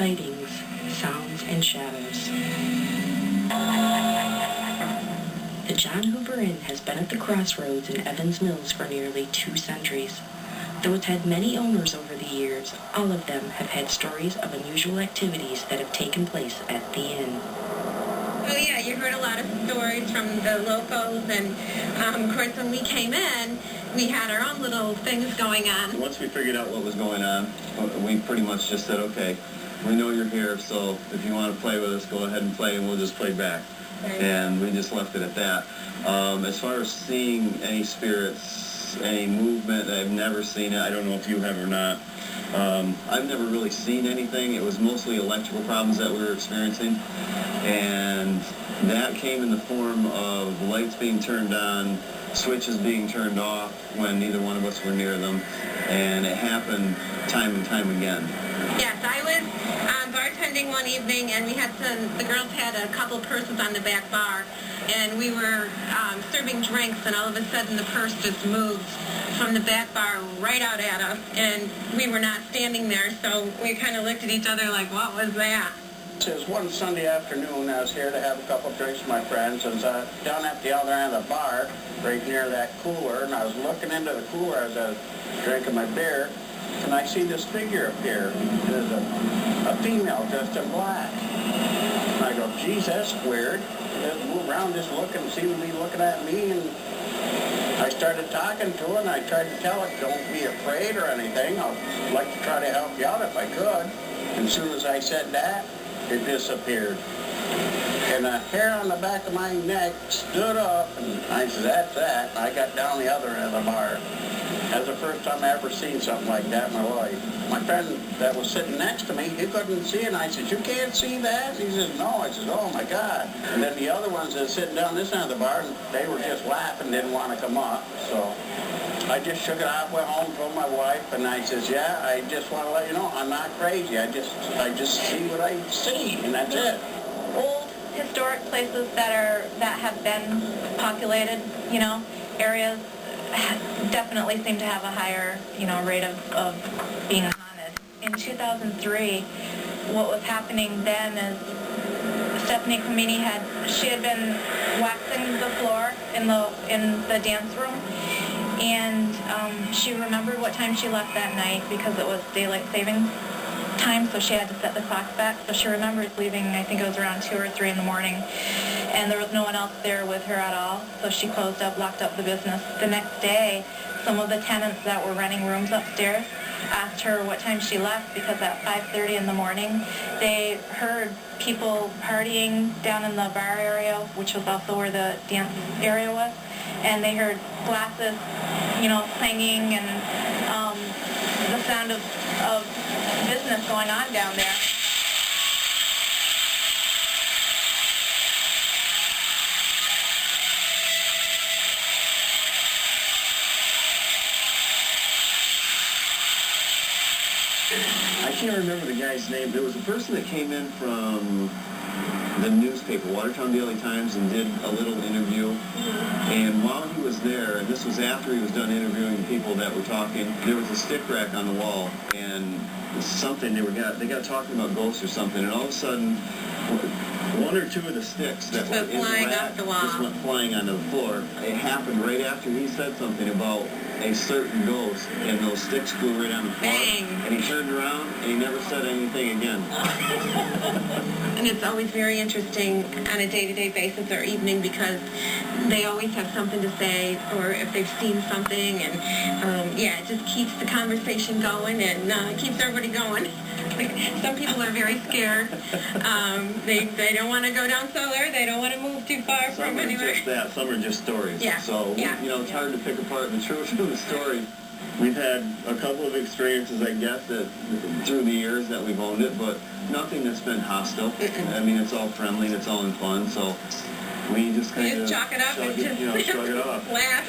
sightings, sounds, and shadows. The John Hoover Inn has been at the crossroads in Evans Mills for nearly 2 centuries. Though it's had many owners over the years, all of them have had stories of unusual activities that have taken place at the inn. Oh yeah, you heard a lot of stories from the locals, and of course when we came in, we had our own little things going on. Once we figured out what was going on, we pretty much just said, okay, we know you're here, so if you want to play with us, go ahead and play, and we'll just play back. Right. And we just left it at that. As far as seeing any spirits, any movement, I've never seen it. I don't know if you have or not. I've never really seen anything. It was mostly electrical problems that we were experiencing. And that came in the form of lights being turned on, switches being turned off when neither one of us were near them. And it happened time and time again. Yes, I was bartending one evening, and the girls had a couple purses on the back bar, and we were serving drinks, and all of a sudden the purse just moved from the back bar right out at us, and we were not standing there, so we kind of looked at each other like, what was that? It was one Sunday afternoon. I was here to have a couple of drinks with my friends, and down at the other end of the bar, right near that cooler, and I was looking into the cooler as I was drinking my beer, and I see this figure appear. There's a female dressed in black. And I go, geez, that's weird. Just move around just looking, seemed to be looking at me, and I started talking to her, and I tried to tell her, don't be afraid or anything. I'd like to try to help you out if I could. And as soon as I said that, it disappeared. And the hair on the back of my neck stood up, and I said, that's that. And I got down the other end of the bar. That's the first time I ever seen something like that in my life. My friend that was sitting next to me, he couldn't see it, and I said, you can't see that? He says, no. I said, oh my God. And then the other ones that were sitting down this end of the bar, and they were just laughing, didn't want to come up. So I just shook it off, went home, told my wife, and I says, yeah, I just want to let you know, I'm not crazy. I just see what I see, and that's it. Old historic places that have been populated, areas definitely seem to have a higher, rate of being haunted. In 2003, what was happening then is Stephanie Comini had been waxing the floor in the dance room, and she remembered what time she left that night because it was daylight savings time, so she had to set the clock back. So she remembers leaving, I think it was around 2 or 3 in the morning, and there was no one else there with her at all. So she closed up, locked up the business. The next day, some of the tenants that were renting rooms upstairs asked her what time she left, because at 5:30 in the morning, they heard people partying down in the bar area, which was also where the dance area was, and they heard glasses, clanging, and the sound of business going on down there. I can't remember the guy's name. There was a person that came in from the newspaper, Watertown Daily Times, and did a little interview. And while he was there, and this was after he was done interviewing people that were talking, there was a stick rack on the wall, and something they got talking about ghosts or something, and all of a sudden, 1 or 2 of the sticks that were in the rack just went flying onto the floor. It happened right after he said something about a certain ghost, and those sticks flew right on the floor. Bang. And he turned around, and he never said anything again. And it's always very interesting on a day-to-day basis or evening, because they always have something to say, or if they've seen something, and it just keeps the conversation going, and keeps everybody going. Like, some people are very scared. They don't want to go down cellar. They don't want to move too far from anywhere. Some are just that. Some are just stories. Yeah. So, it's hard to pick apart the truth from the story. We've had a couple of experiences, I guess, that through the years that we've owned it, but nothing that's been hostile. I mean, it's all friendly and it's all in fun, so we just kind of chalk it up and just shrug it off. Laugh.